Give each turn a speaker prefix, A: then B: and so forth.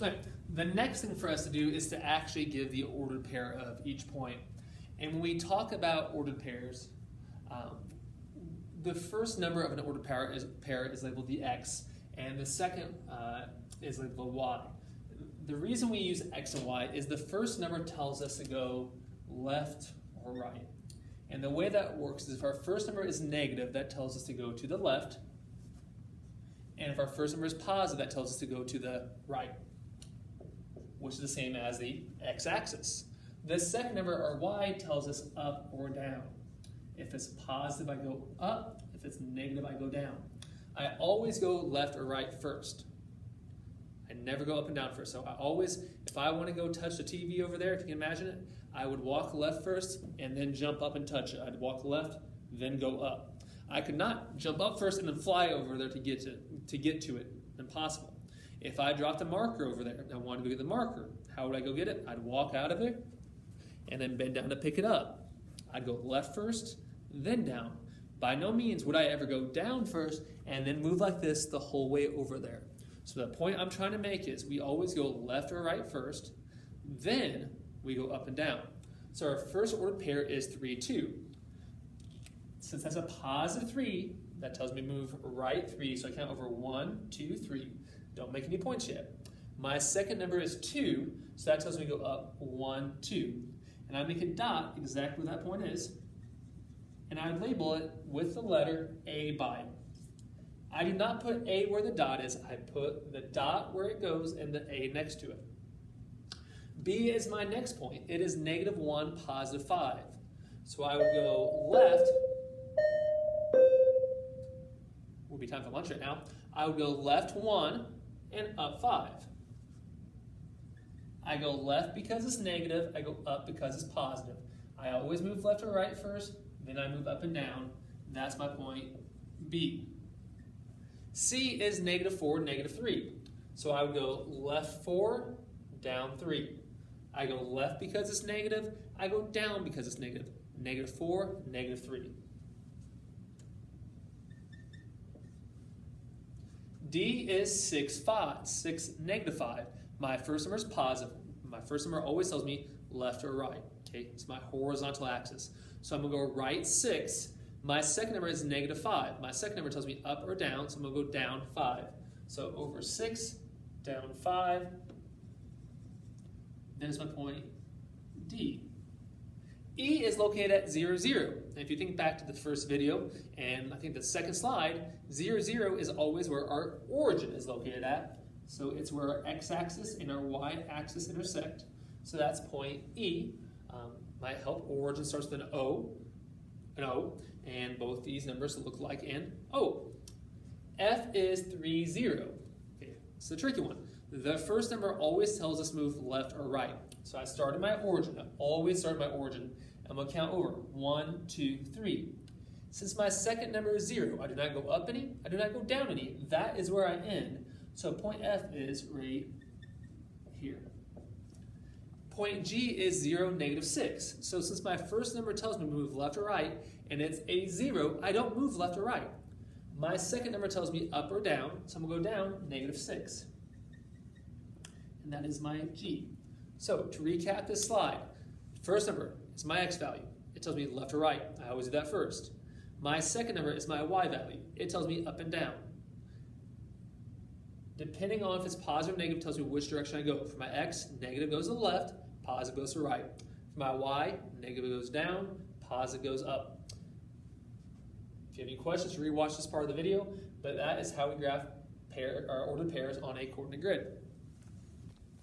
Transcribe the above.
A: But the next thing for us to do is to actually give the ordered pair of each point. And when we talk about ordered pairs, the first number of an ordered pair is labeled the x, and the second is labeled y. The reason we use x and y is the first number tells us to go left or right. And the way that works is if our first number is negative, that tells us to go to the left. And if our first number is positive, that tells us to go to the right, which is the same as the x-axis. The second number, or y, tells us up or down. If it's positive, I go up. If it's negative, I go down. I always go left or right first. I never go up and down first. So I always, if I want to go touch the TV over there, if you can imagine it, I would walk left first and then jump up and touch it. I'd walk left, then go up. I could not jump up first and then fly over there to get to it. Impossible. If I dropped a marker over there and I wanted to go get the marker, how would I go get it? I'd walk out of there and then bend down to pick it up. I'd go left first, then down. By no means would I ever go down first and then move like this the whole way over there. So the point I'm trying to make is we always go left or right first, then we go up and down. So our first ordered pair is 3, 2. Since that's a positive 3, that tells me move right 3, so I count over 1, 2, 3. Don't make any points yet. My second number is 2, so that tells me to go up 1, 2. And I make a dot exactly where that point is, and I label it with the letter A by it. I do not put A where the dot is, I put the dot where it goes and the A next to it. B is my next point. It is -1, positive 5. So I would go left. Would be time for lunch right now. I would go left 1 and up 5. I go left because it's negative. I go up because it's positive. I always move left or right first, then I move up and down. That's my point B. C is -4, -3. So I would go left 4, down 3. I go left because it's negative. I go down because it's negative. -4, -3. D is 6, 5, 6, -5. My first number is positive. My first number always tells me left or right. Okay, it's my horizontal axis. So I'm gonna go right 6. My second number is -5. My second number tells me up or down, so I'm gonna go down 5. So over 6, down 5. There's my point D. E is located at 0, 0. And if you think back to the first video, and I think the second slide, 0, 0 is always where our origin is located at. So it's where our x-axis and our y-axis intersect. So that's point E. My help origin starts with an O, and both these numbers look like an O. F is 3, 0. Okay, it's the tricky one. The first number always tells us move left or right. So I started my origin. I always start my origin. I'm going to count over 1, 2, 3. Since my second number is 0, I do not go up any, I do not go down any. That is where I end. So point F is right here. Point G is 0, -6. So since my first number tells me to move left or right, and it's a 0, I don't move left or right. My second number tells me up or down, so I'm going to go down -6. And that is my G. So to recap this slide, first number is my X value. It tells me left or right. I always do that first. My second number is my Y value. It tells me up and down. Depending on if it's positive or negative, it tells me which direction I go. For my X, negative goes to the left, positive goes to the right. For my Y, negative goes down, positive goes up. If you have any questions, rewatch this part of the video, but that is how we graph ordered pairs on a coordinate grid.